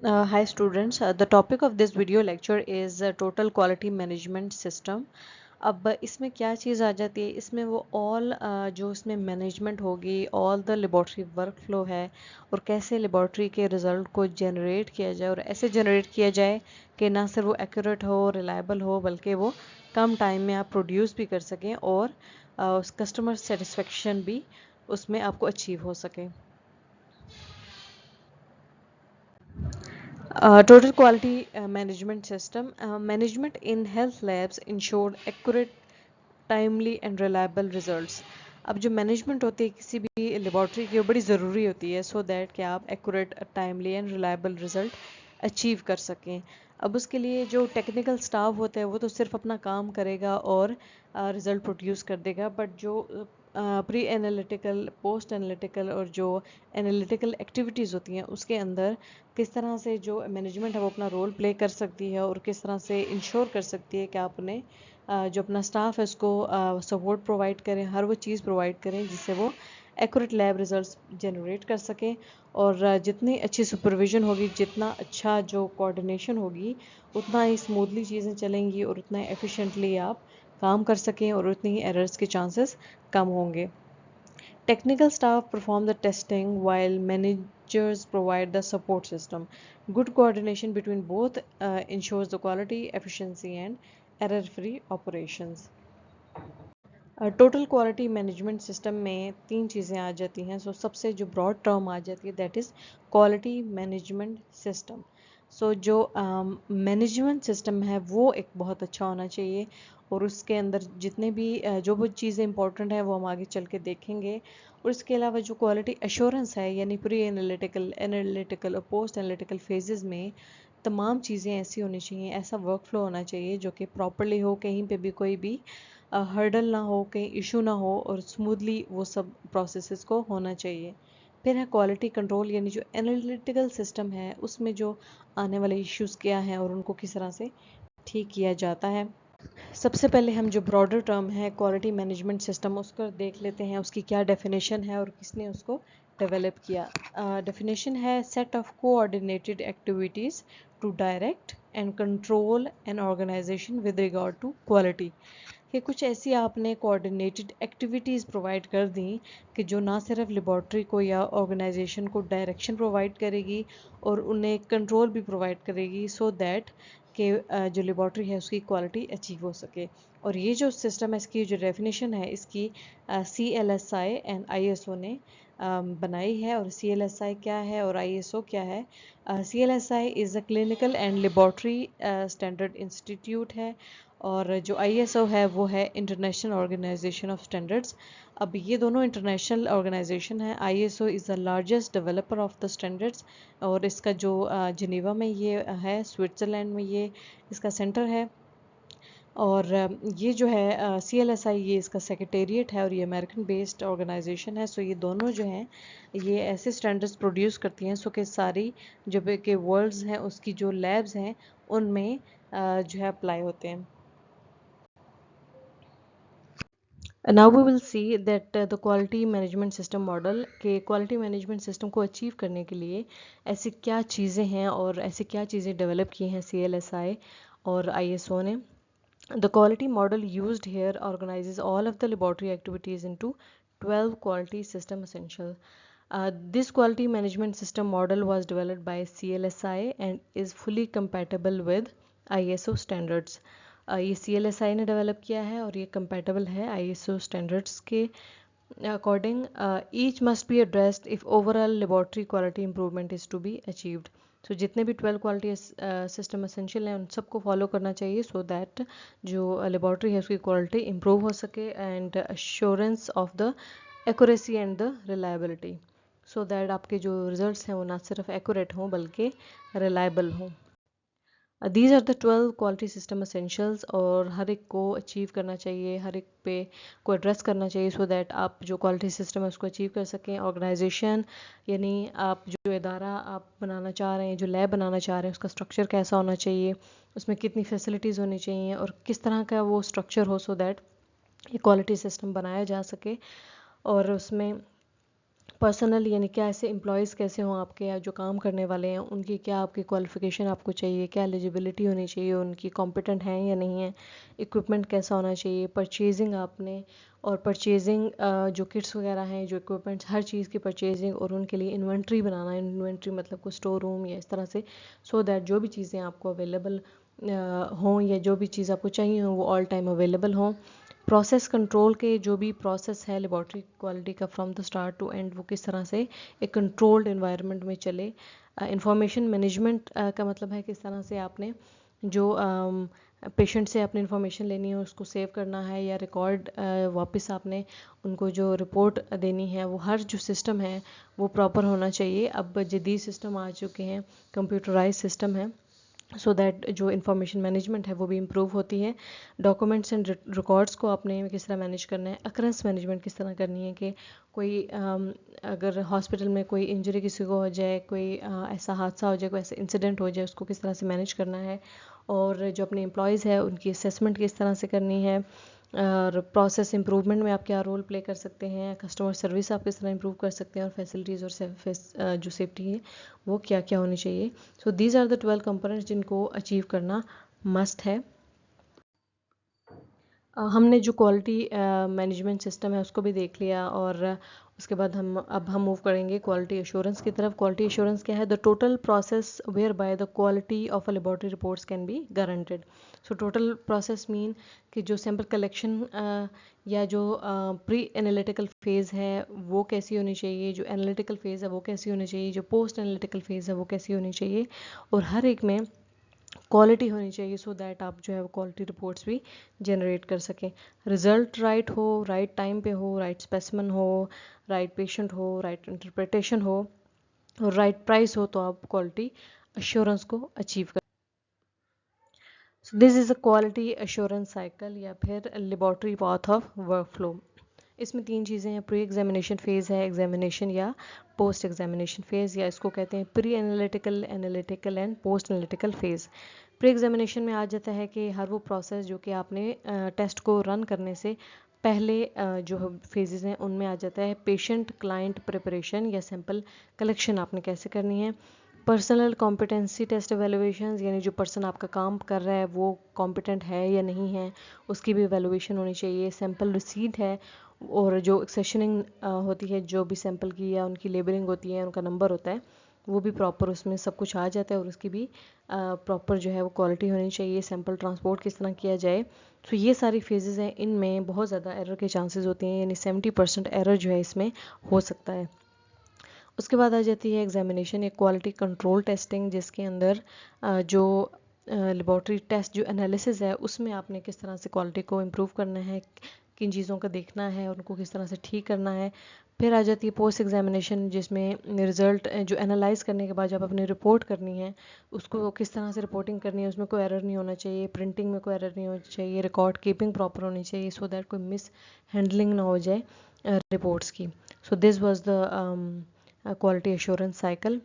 Hi students, the topic of this video lecture is total quality management system. अब इसमें क्या चीज़ आ जाती है, इसमें वो ऑल जो इसमें मैनेजमेंट होगी, all the laboratory work flow है और कैसे लेबॉर्ट्री के रिज़ल्ट को जनरेट किया जाए और ऐसे जनरेट किया जाए कि ना सिर्फ वो एक्यूरेट हो, रिलायबल हो, बल्कि वो कम टाइम में आप प्रोड्यूस भी कर सकें और उस कस्टमर सेटिस्फेक्शन भी उसमें आपको अचीव हो सके। Total quality management system. Management in health labs ensure accurate, timely and reliable results. अब जो मैनेजमेंट होती है किसी भी लेबॉर्ट्री की वो बड़ी ज़रूरी होती है सो दैट कि आप accurate, timely and reliable result achieve कर सकें। अब उसके लिए जो टेक्निकल स्टाफ होता है वो तो सिर्फ अपना काम करेगा और रिज़ल्ट प्रोड्यूस कर देगा, बट जो प्री एनालिटिकल, पोस्ट एनालिटिकल और जो एनालिटिकल एक्टिविटीज़ होती हैं उसके अंदर किस तरह से जो मैनेजमेंट है वो अपना रोल प्ले कर सकती है और किस तरह से इंश्योर कर सकती है कि आप अपने जो अपना स्टाफ है उसको सपोर्ट प्रोवाइड करें, हर वो चीज़ प्रोवाइड करें जिससे वो एक्यूरेट लैब रिजल्ट्स जनरेट कर सकें। और जितनी अच्छी सुपरविजन होगी, जितना अच्छा जो कोऑर्डिनेशन होगी, उतना ही स्मूथली चीज़ें चलेंगी और उतना एफिशिएंटली आप काम कर सकें और उतनी ही एरर्स के चांसेस कम होंगे। Technical staff perform the testing while managers provide the support system. Good coordination between both ensures the quality, efficiency and error-free operations. Total quality management system में तीन चीज़ें आ जाती हैं। सो सबसे जो ब्रॉड टर्म आ जाती है that is quality management system. So जो मैनेजमेंट सिस्टम है वो एक बहुत अच्छा होना चाहिए और उसके अंदर जितने भी जो वो चीज़ें इंपॉर्टेंट हैं वो हम आगे चल के देखेंगे। और इसके अलावा जो क्वालिटी एश्योरेंस है, यानी प्री एनालिटिकल, एनालिटिकल और पोस्ट एनालिटिकल फेजेस में तमाम चीज़ें ऐसी होनी चाहिए, ऐसा वर्क फ्लो होना चाहिए जो कि प्रॉपरली हो, कहीं पे भी कोई भी हर्डल ना हो, कहीं इशू ना हो और स्मूथली वो सब प्रोसेसेस को होना चाहिए। फिर है क्वालिटी कंट्रोल, यानी जो एनालिटिकल सिस्टम है उसमें जो आने वाले इश्यूज़ क्या हैं और उनको किस तरह से ठीक किया जाता है। सबसे पहले हम जो ब्रॉडर टर्म है क्वालिटी मैनेजमेंट सिस्टम उसको देख लेते हैं, उसकी क्या डेफिनेशन है और किसने उसको डेवलप किया। डेफिनेशन है set of coordinated activities to direct and control an organisation with regard to quality. कि कुछ ऐसी आपने कोऑर्डिनेटेड एक्टिविटीज़ प्रोवाइड कर दी कि जो ना सिर्फ लेबॉर्ट्री को या ऑर्गेनाइजेशन को डायरेक्शन प्रोवाइड करेगी और उन्हें कंट्रोल भी प्रोवाइड करेगी सो दैट कि जो लेबॉर्ट्री है उसकी क्वालिटी अचीव हो सके। और ये जो सिस्टम है, इसकी जो डेफिनेशन है इसकी CLSI एंड ISO ने बनाई है। और CLSI क्या है और ISO क्या है? CLSI is a clinical and laboratory standard institute है और जो ISO है वो है इंटरनेशनल ऑर्गेनाइजेशन ऑफ स्टैंडर्ड्स। अब ये दोनों इंटरनेशनल ऑर्गेनाइजेशन है। ISO is the largest developer of the standards और इसका जो जिनेवा में ये है, स्विट्ज़रलैंड में ये इसका सेंटर है। और ये जो है CLSI, ये इसका सेक्रेटेरिएट है और ये अमेरिकन बेस्ड ऑर्गेनाइजेशन है। सो ये दोनों जो हैं ये ऐसे स्टैंडर्ड्स प्रोड्यूस करती हैं सो कि सारी जो के वर्ल्ड्स हैं उसकी जो लैब्स हैं उनमें जो है अप्लाई होते हैं। Now we will see that the quality management system model के quality management system को achieve करने के लिए ऐसी क्या चीज़ें हैं और ऐसी क्या चीज़ें डेवलप की हैं CLSI और ISO ने। The quality model used here organizes all of the laboratory activities into 12 quality system essential. This quality management system model was developed by CLSI and is fully compatible with ISO standards. ये CLSI ने develop किया है और ये compatible है ISO standards के according. Each must be addressed if overall laboratory quality improvement is to be achieved. सो जितने भी 12 क्वालिटी सिस्टम एसेंशियल हैं उन सबको फॉलो करना चाहिए सो दैट जो लेबॉर्ट्री है उसकी क्वालिटी इम्प्रूव हो सके and assurance of the accuracy and the reliability, so that आपके जो रिजल्ट्स हैं वो ना सिर्फ एक्यूरेट हों बल्कि रिलायबल हों। These are the 12 quality system essentials और हर एक को अचीव करना चाहिए, हर एक पे को एड्रेस करना चाहिए सो दैट आप जो क्वालिटी सिस्टम है उसको अचीव कर सकें। ऑर्गेनाइजेशन यानी आप जो इदारा आप बनाना चाह रहे हैं, जो लैब बनाना चाह रहे हैं, उसका स्ट्रक्चर कैसा होना चाहिए, उसमें कितनी फैसिलिटीज़ होनी चाहिए और किस तरह का वो स्ट्रक्चर हो सो दैट ये क्वालिटी सिस्टम बनाया जा सके और उसमें पर्सनल यानी क्या ऐसे एम्प्लॉयज़ कैसे हों आपके, या जो काम करने वाले हैं उनकी क्या आपकी क्वालिफ़िकेशन आपको चाहिए, क्या एलिजिबिलिटी होनी चाहिए, उनकी कॉम्पिटेंट हैं या नहीं है, इक्विपमेंट कैसा होना चाहिए, परचेजिंग आपने, और परचेजिंग जो किट्स वगैरह हैं, जो इक्विपमेंट्स, हर चीज़ की परचेजिंग, और उनके लिए इन्वेंट्री बनाना। इन्वेंट्री मतलब कोई स्टोर रूम या इस तरह से, सो दैट जो भी चीज़ें आपको अवेलेबल हों या जो भी चीज़ आपको चाहिए हो वो ऑल टाइम अवेलेबल हों। प्रोसेस कंट्रोल के जो भी प्रोसेस है लेबॉर्ट्री क्वालिटी का from the start to end, वो किस तरह से एक कंट्रोल्ड एनवायरनमेंट में चले। इंफॉर्मेशन मैनेजमेंट का मतलब है किस तरह से आपने जो पेशेंट से अपनी इंफॉर्मेशन लेनी है उसको सेव करना है, या रिकॉर्ड वापस आपने उनको जो रिपोर्ट देनी है, वो हर जो सिस्टम है वो प्रॉपर होना चाहिए। अब जदीद सिस्टम आ चुके हैं, कंप्यूटराइज सिस्टम है, सो दैट जो इंफॉर्मेशन मैनेजमेंट है वो भी इम्प्रूव होती है। डॉक्यूमेंट्स एंड रिकॉर्ड्स को आपने किस तरह मैनेज करना है, अक्रंस मैनेजमेंट किस तरह करनी है कि कोई अगर हॉस्पिटल में कोई इंजरी किसी को हो जाए, कोई ऐसा हादसा हो जाए, कोई ऐसा इंसिडेंट हो जाए, उसको किस तरह से मैनेज करना है, और जो अपने एम्प्लॉयज़ है उनकी असेसमेंट किस तरह से करनी है, और प्रोसेस इंप्रूवमेंट में आप क्या रोल प्ले कर सकते हैं, कस्टमर सर्विस आप किस तरह इंप्रूव कर सकते हैं, और फैसिलिटीज़ और जो सेफ्टी है वो क्या क्या होनी चाहिए। So these are the 12 components जिनको अचीव करना मस्ट है। हमने जो क्वालिटी मैनेजमेंट सिस्टम है उसको भी देख लिया, और उसके बाद हम मूव करेंगे क्वालिटी एश्योरेंस की तरफ। क्वालिटी एश्योरेंस क्या है? The total process whereby the quality of a laboratory reports can be guaranteed. So total process mean कि जो सैम्पल कलेक्शन या जो प्री एनालिटिकल फेज़ है वो कैसी होनी चाहिए, जो एनालिटिकल फेज़ है वो कैसी होनी चाहिए, जो पोस्ट एनालिटिकल फेज़ है वो कैसी होनी चाहिए, और हर एक में क्वालिटी होनी चाहिए, सो दैट आप जो है वो क्वालिटी रिपोर्ट्स भी जनरेट कर सकें। रिजल्ट राइट हो, राइट टाइम पे हो, राइट स्पेसिमेन हो, राइट पेशेंट हो, राइट इंटरप्रिटेशन हो, और राइट प्राइस हो, तो आप क्वालिटी अश्योरेंस को अचीव कर। So this is a quality assurance cycle, या फिर लेबोरेटरी पाथ ऑफ वर्कफ्लो। इसमें 3 चीज़ें हैं, प्री एग्जामिनेशन फेज़ है, एग्जामिनेशन या पोस्ट एग्जामिनेशन फेज़, या इसको कहते हैं pre analytical, analytical and post analytical phase. Pre examination में आ जाता है कि हर वो प्रोसेस जो कि आपने टेस्ट को रन करने से पहले जो फेजेस हैं उनमें आ जाता है पेशेंट क्लाइंट प्रिपरेशन या सैंपल कलेक्शन आपने कैसे करनी है। पर्सनल कॉम्पिटेंसी टेस्ट एवेलुएशन, यानी जो पर्सन आपका काम कर रहा है वो कॉम्पिटेंट है या नहीं है, उसकी भी एवेलुएशन होनी चाहिए। सैंपल रिसीट है, और जो एक्सेशनिंग होती है, जो भी सैंपल की या उनकी लेबलिंग होती है, उनका नंबर होता है, वो भी प्रॉपर उसमें सब कुछ आ जाता है, और उसकी भी प्रॉपर जो है वो क्वालिटी होनी चाहिए। सैंपल ट्रांसपोर्ट किस तरह किया जाए, तो ये सारी फेजेस हैं, इनमें बहुत ज़्यादा एरर के चांसेस होते हैं, यानी 70% एरर जो है इसमें हो सकता है। उसके बाद आ जाती है एग्जामिनेशन या क्वालिटी कंट्रोल टेस्टिंग, जिसके अंदर जो लेबॉर्ट्री टेस्ट जो एनालिसिस है उसमें आपने किस तरह से क्वालिटी को इम्प्रूव करना है, किन चीज़ों का देखना है, उनको किस तरह से ठीक करना है। फिर आ जाती है पोस्ट एग्जामिनेशन, जिसमें रिज़ल्ट जो एनालाइज करने के बाद जब आपने रिपोर्ट करनी है उसको किस तरह से रिपोर्टिंग करनी है, उसमें कोई एरर नहीं होना चाहिए, प्रिंटिंग में कोई एरर नहीं होनी चाहिए, रिकॉर्ड कीपिंग प्रॉपर होनी चाहिए, सो दैट कोई मिस हैंडलिंग ना हो जाए रिपोर्ट्स की। So this was the quality assurance cycle.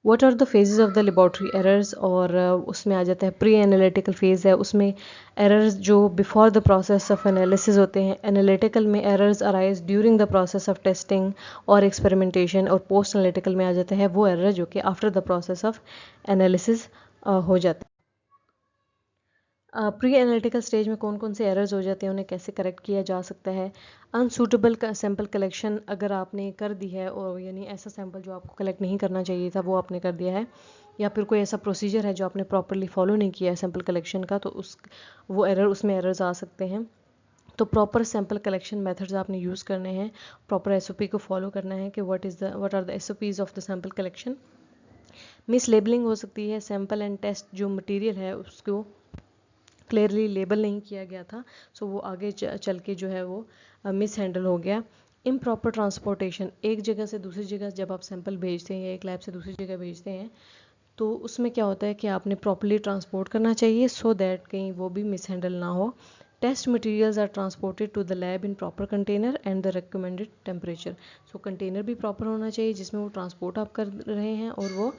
What are the phases of the laboratory errors, और उसमें आ जाता है प्री एनालिटिकल फेज़ है, उसमें एरर्स जो before the process of analysis होते हैं। एनालिटिकल में errors arise during the process of testing और एक्सपेरिमेंटेशन, और पोस्ट एनालिटिकल में आ जाता है वो एरर जो कि after the process of analysis हो जाता है। प्री एनालिटिकल स्टेज में कौन कौन से एरर्स हो जाते हैं, उन्हें कैसे करेक्ट किया जा सकता है। अनसूटेबल सैंपल कलेक्शन अगर आपने कर दी है, और यानी ऐसा सैंपल जो आपको कलेक्ट नहीं करना चाहिए था वो आपने कर दिया है, या फिर कोई ऐसा प्रोसीजर है जो आपने प्रॉपरली फॉलो नहीं किया है सैंपल कलेक्शन का, तो उसमें एरर्स आ सकते हैं। तो प्रॉपर सैंपल कलेक्शन मेथड्स आपने यूज़ करने हैं, प्रॉपर एसओपी को फॉलो करना है कि what are the SOPs of the sample collection. Mislabeling हो सकती है, सैंपल एंड टेस्ट जो मटेरियल है उसको क्लियरली लेबल नहीं किया गया था, सो वो आगे चल के जो है वो मिस हैंडल हो गया। इम्प्रॉपर ट्रांसपोर्टेशन, एक जगह से दूसरी जगह जब आप सैंपल भेजते हैं या एक लैब से दूसरी जगह भेजते हैं, तो उसमें क्या होता है कि आपने प्रॉपरली ट्रांसपोर्ट करना चाहिए, सो दैट कहीं वो भी मिस हैंडल ना हो। Test materials are transported to the lab in proper container and the recommended temperature. So container भी प्रॉपर होना चाहिए जिसमें वो ट्रांसपोर्ट आप कर रहे हैं, और वो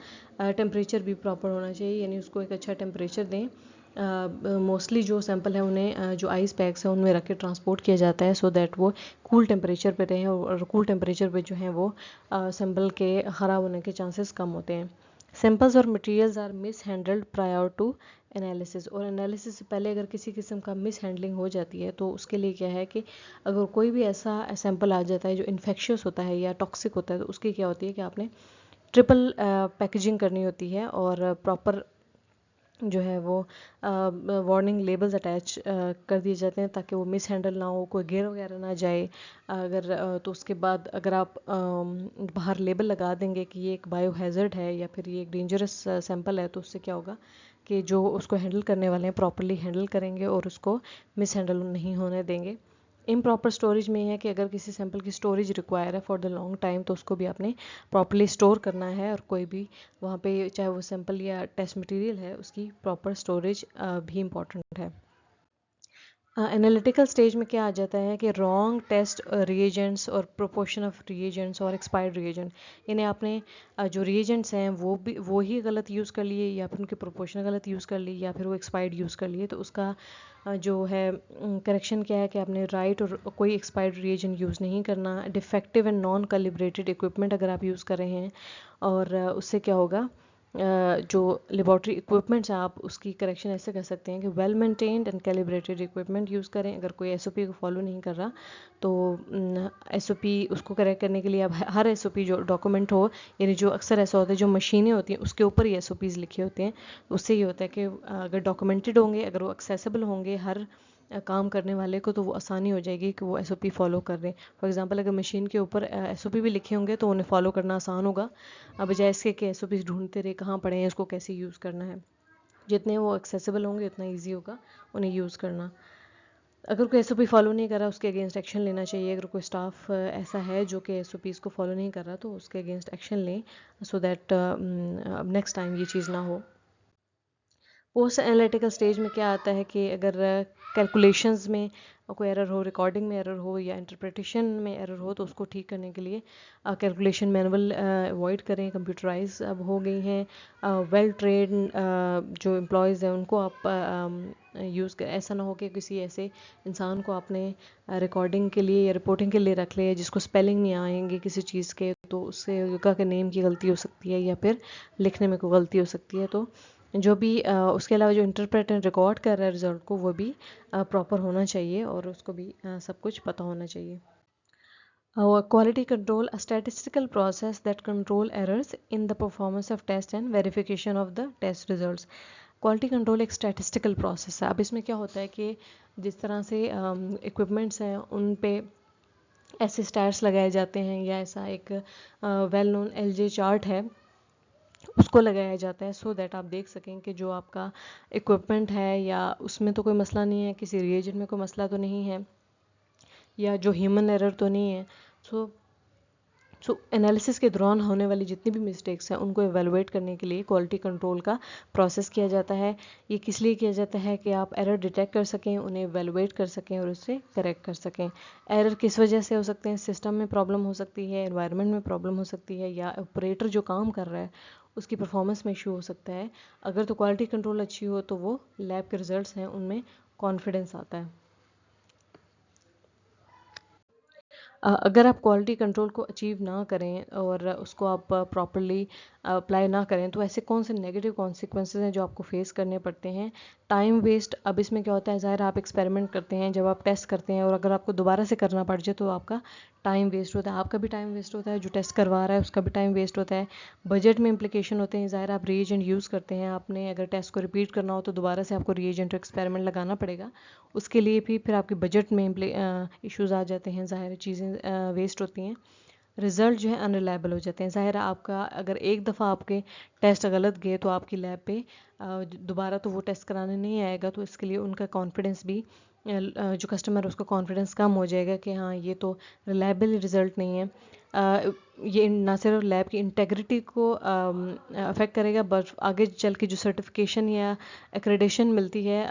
टेम्परेचर भी प्रॉपर होना चाहिए, यानी उसको एक अच्छा टेम्परेचर दें। मोस्टली जो सैंपल है उन्हें जो आइस पैक्स है उनमें रख के ट्रांसपोर्ट किया जाता है, सो दैट वो कूल टेम्परेचर पे रहें, और कूल टेम्परेचर पे जो है वो सैंपल के ख़राब होने के चांसेस कम होते हैं। सैंपल्स और materials are mishandled prior to analysis, और एनालिसिस से पहले अगर किसी किस्म का मिस हैंडलिंग हो जाती है तो उसके लिए क्या है कि अगर कोई भी ऐसा सैंपल आ जाता है जो इन्फेक्शियस होता है या टॉक्सिक होता है, तो उसकी क्या होती है कि आपने ट्रिपल पैकेजिंग करनी होती है, और प्रॉपर जो है वो वार्निंग लेबल्स अटैच कर दिए जाते हैं ताकि वो मिस हैंडल ना हो, कोई गिर वगैरह ना जाए। अगर तो उसके बाद अगर आप बाहर लेबल लगा देंगे कि ये एक बायो हैज़र्ड है या फिर ये एक डेंजरस सैंपल है, तो उससे क्या होगा कि जो उसको हैंडल करने वाले हैं प्रॉपरली हैंडल करेंगे और उसको मिस हैंडल नहीं होने देंगे। इम्प्रॉपर स्टोरेज में है कि अगर किसी सैंपल की स्टोरेज रिक्वायर है फॉर द लॉन्ग टाइम, तो उसको भी आपने प्रॉपरली स्टोर करना है, और कोई भी वहाँ पे चाहे वो सैंपल या टेस्ट मटेरियल है उसकी प्रॉपर स्टोरेज भी इम्पॉर्टेंट है। एनालिटिकल स्टेज में क्या आ जाता है कि रॉन्ग टेस्ट रिएजेंट्स और प्रोपोर्शन ऑफ रिएजेंट्स और एक्सपायर्ड रिएजेंट, यानी आपने जो रिएजेंट्स हैं वो ही गलत यूज़ कर लिए, या फिर उनके प्रोपोर्शन गलत यूज़ कर ली, या फिर वो एक्सपायर्ड यूज़ कर लिए, तो उसका जो है करेक्शन क्या है कि आपने राइट और कोई एक्सपायर्ड रिएजेंट यूज़ नहीं करना। Defective and non calibrated equipment अगर आप यूज़ कर रहे हैं, और उससे क्या होगा, जो लेबॉर्ट्री इक्विपमेंट्स हैं आप उसकी करेक्शन ऐसे कर सकते हैं कि well maintained and calibrated equipment use करें। अगर कोई एसओपी को फॉलो नहीं कर रहा तो एसओपी उसको करेक्ट करने के लिए अब हर एसओपी जो डॉक्यूमेंट हो, यानी जो अक्सर ऐसा होता है जो मशीनें होती हैं उसके ऊपर ही एसओपीज़ लिखे होते हैं, उससे ये होता है कि अगर डॉक्यूमेंटेड होंगे, अगर वो एक्सेसिबल होंगे हर काम करने वाले को, तो वो आसानी हो जाएगी कि वो एसओपी फॉलो कर रहे हैं। फॉर एग्जांपल अगर मशीन के ऊपर एसओपी भी लिखे होंगे तो उन्हें फॉलो करना आसान होगा, बजाय इसके कि एसओपीज ढूंढते रहे कहाँ पड़े हैं, इसको कैसे यूज़ करना है। जितने वो एक्सेसिबल होंगे उतना ईजी होगा उन्हें यूज़ करना। अगर कोई एसओपी फॉलो नहीं कर रहा उसके अगेंस्ट एक्शन लेना चाहिए। अगर कोई स्टाफ ऐसा है जो कि एसओपीज़ को फॉलो नहीं कर रहा तो उसके अगेंस्ट एक्शन लें, सो दैट नेक्स्ट टाइम ये चीज़ ना हो। पोस्ट एनालिटिकल स्टेज में क्या आता है कि अगर कैलकुलेशंस में कोई एरर हो, रिकॉर्डिंग में एरर हो या इंटरप्रिटेशन में एरर हो, तो उसको ठीक करने के लिए कैलकुलेशन मैनुअल अवॉइड करें। कंप्यूटराइज अब हो गई हैं, वेल ट्रेन जो एम्प्लॉयज़ हैं उनको आप यूज़ कर, ऐसा ना हो कि किसी ऐसे इंसान को आपने रिकॉर्डिंग के लिए या रिपोर्टिंग के लिए रख लिया जिसको स्पेलिंग नहीं आएंगे किसी चीज़ के, तो उससे युका के नेम की गलती हो सकती है या फिर लिखने में कोई गलती हो सकती है। तो जो भी उसके अलावा जो इंटरप्रेट एंड रिकॉर्ड कर रहा है रिजल्ट को, वो भी प्रॉपर होना चाहिए और उसको भी सब कुछ पता होना चाहिए। Quality control, a statistical process that control errors in the performance of test and verification of the test results. Quality control एक स्टैटिस्टिकल प्रोसेस है। अब इसमें क्या होता है कि जिस तरह से इक्विपमेंट्स हैं उन पे ऐसे स्टैट्स लगाए जाते हैं, या ऐसा एक वेल नोन एलजे चार्ट है उसको लगाया जाता है, सो दैट आप देख सकें कि जो आपका इक्विपमेंट है या उसमें तो कोई मसला नहीं है, किसी रिएजेंट में कोई मसला तो नहीं है, या जो ह्यूमन एरर तो नहीं है। सो एनालिसिस के दौरान होने वाली जितनी भी मिस्टेक्स हैं उनको एवेलुएट करने के लिए क्वालिटी कंट्रोल का प्रोसेस किया जाता है। ये किस लिए किया जाता है कि आप एरर डिटेक्ट कर सकें, उन्हें एवेलुएट कर सकें और उससे करेक्ट कर सकें। एरर किस वजह से हो सकते हैं? सिस्टम में प्रॉब्लम हो सकती है, एनवायरनमेंट में प्रॉब्लम हो सकती है, या ऑपरेटर जो काम कर रहा है उसकी परफॉर्मेंस में इशू हो सकता है। अगर तो क्वालिटी कंट्रोल अच्छी हो तो वो लैब के रिजल्ट्स हैं उनमें कॉन्फिडेंस आता है। अगर आप क्वालिटी कंट्रोल को अचीव ना करें और उसको आप प्रॉपरली अप्लाई ना करें, तो ऐसे कौन से नेगेटिव कॉन्सिक्वेंसेस हैं जो आपको फेस करने पड़ते हैं? Time waste. अब इसमें क्या होता है, ज़ाहिर आप एक्सपेरिमेंट करते हैं, जब आप टेस्ट करते हैं और अगर आपको दोबारा से करना पड़ जाए तो आपका टाइम वेस्ट होता है, आपका भी टाइम वेस्ट होता है, जो टेस्ट करवा रहा है उसका भी टाइम वेस्ट होता है। बजट में इम्प्लीकेशन होते हैं, ज़ाहिर आप रिएजेंट यूज़ करते हैं, आपने अगर टेस्ट को रिपीट करना हो तो दोबारा से आपको रिएजेंट एक्सपेरिमेंट लगाना पड़ेगा, उसके लिए भी फिर आपके बजट में इश्यूज़ आ जाते हैं, ज़ाहिर चीज़ें वेस्ट होती हैं। रिज़ल्ट जो है अनरिलायबल हो जाते हैं। ज़ाहिर आपका अगर एक दफ़ा आपके टेस्ट गलत गए तो आपकी लैब पे दोबारा तो वो टेस्ट कराने नहीं आएगा, तो इसके लिए उनका कॉन्फिडेंस भी जो कस्टमर है उसका कॉन्फिडेंस कम हो जाएगा कि हाँ ये तो रिलायबल रिज़ल्ट नहीं है। ये ना सिर्फ लैब की इंटेग्रिटी को अफेक्ट करेगा, बट आगे चल के जो सर्टिफिकेशन या एक्रेडिशन मिलती है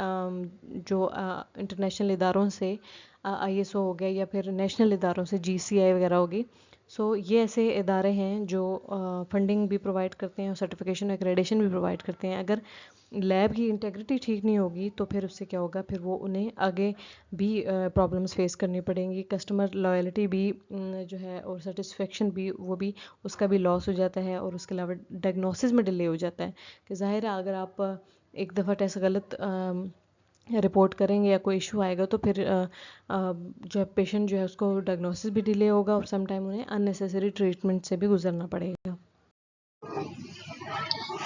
जो इंटरनेशनल इदारों से, आईएसओ हो गया या फिर नेशनल इदारों से जीसीआई वगैरह होगी, सो ये ऐसे इदारे हैं जो फंडिंग भी प्रोवाइड करते हैं और सर्टिफिकेशन एक्रेडिशन भी प्रोवाइड करते हैं। अगर लैब की इंटेग्रिटी ठीक नहीं होगी तो फिर उससे क्या होगा, फिर वो उन्हें आगे भी प्रॉब्लम्स फेस करनी पड़ेंगी। कस्टमर लॉयल्टी भी जो है और सेटिस्फेक्शन भी, वो भी उसका भी लॉस हो जाता है। और उसके अलावा डायग्नोसिस में डिले हो जाता है कि ज़ाहिर है अगर आप एक दफ़ा टेस्ट गलत रिपोर्ट करेंगे या कोई इशू आएगा तो फिर जो है पेशेंट जो है उसको डायग्नोसिस भी डिले होगा और सम टाइम उन्हें अननेसेसरी ट्रीटमेंट से भी गुजरना पड़ेगा।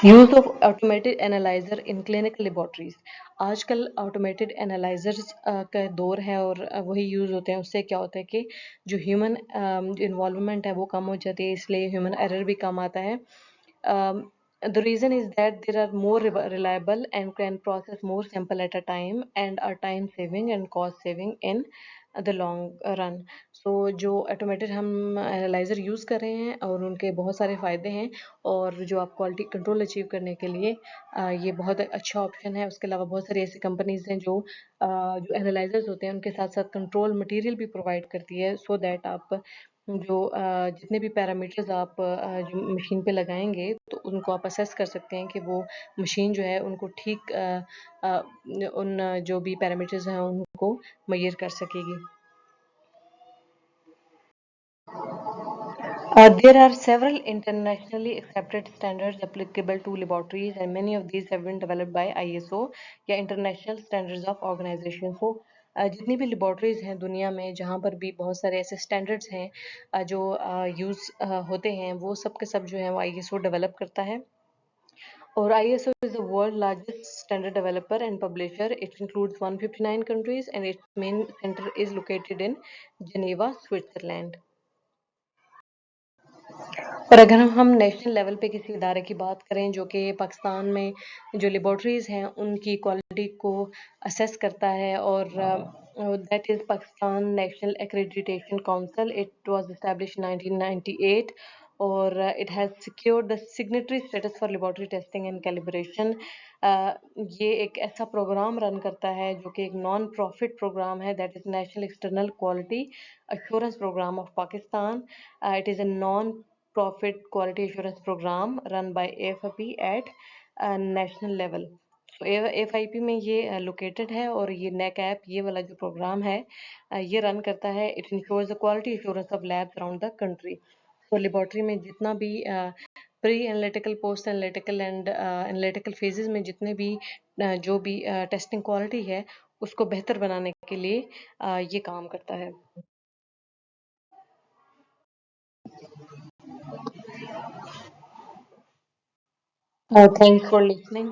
Use of automated analyser in clinical laboratories. आजकल ऑटोमेटेड एनालाइजर्स का दौर है और वही यूज़ होते हैं। उससे क्या होता है कि जो ह्यूमन इन्वॉल्वमेंट है वो कम हो जाती है, इसलिए ह्यूमन एरर भी कम आता है। The reason is that they are more reliable and can process more sample at a time and are time saving and cost saving in the long run. So जो ऑटोमेटेड हम analyser use कर रहे हैं और उनके बहुत सारे फ़ायदे हैं और जो आप क्वालिटी कंट्रोल अचीव करने के लिए ये बहुत अच्छा ऑप्शन है। उसके अलावा बहुत सारी ऐसी कंपनीज हैं जो एनालाइजर्स होते हैं उनके साथ साथ कंट्रोल मटेरियल भी प्रोवाइड करती है, सो दैट आप जो जितने भी पैरामीटर्स आप जो मशीन पे लगाएंगे तो उनको आप असेस कर सकते हैं कि वो मशीन जो है उनको ठीक उन जो भी पैरामीटर्स हैं उनको मेजर कर सकेगी। There are several internationally accepted standards applicable to laboratories, and many of these have been developed by ISO या International Standards of Organization. So, जितनी भी लेबॉर्ट्रीज हैं दुनिया में जहाँ पर भी बहुत सारे ऐसे स्टैंडर्ड्स हैं जो यूज़ होते हैं, वो सब के सब जो है वो ISO डेवलप करता है। और ISO is the world largest standard developer and publisher. It includes 159 countries and its main center is located in Geneva, Switzerland. और अगर हम नेशनल लेवल पे किसी इदारे की बात करें जो कि पाकिस्तान में जो लेबॉर्ट्रीज़ हैं उनकी क्वालिटी को असेस करता है, और that is Pakistan national accreditation council. It was established 1998 और it has secured the signatory status for laboratory testing and calibration. ये एक ऐसा प्रोग्राम रन करता है जो कि एक नॉन प्रॉफिट प्रोग्राम है, that is national external quality assurance program of Pakistan. It is a non-profit quality assurance program run by AFIP at national level. So AFIP में ये लोकेटेड है और ये NACAP ये वाला जो प्रोग्राम है ये रन करता है। It ensures the quality assurance of labs around the country. तो लेबॉर्ट्री में जितना भी pre analytical, post analytical and analytical phases में जितने भी जो भी टेस्टिंग क्वालिटी है उसको बेहतर बनाने के लिए ये काम करता है। Thanks for listening.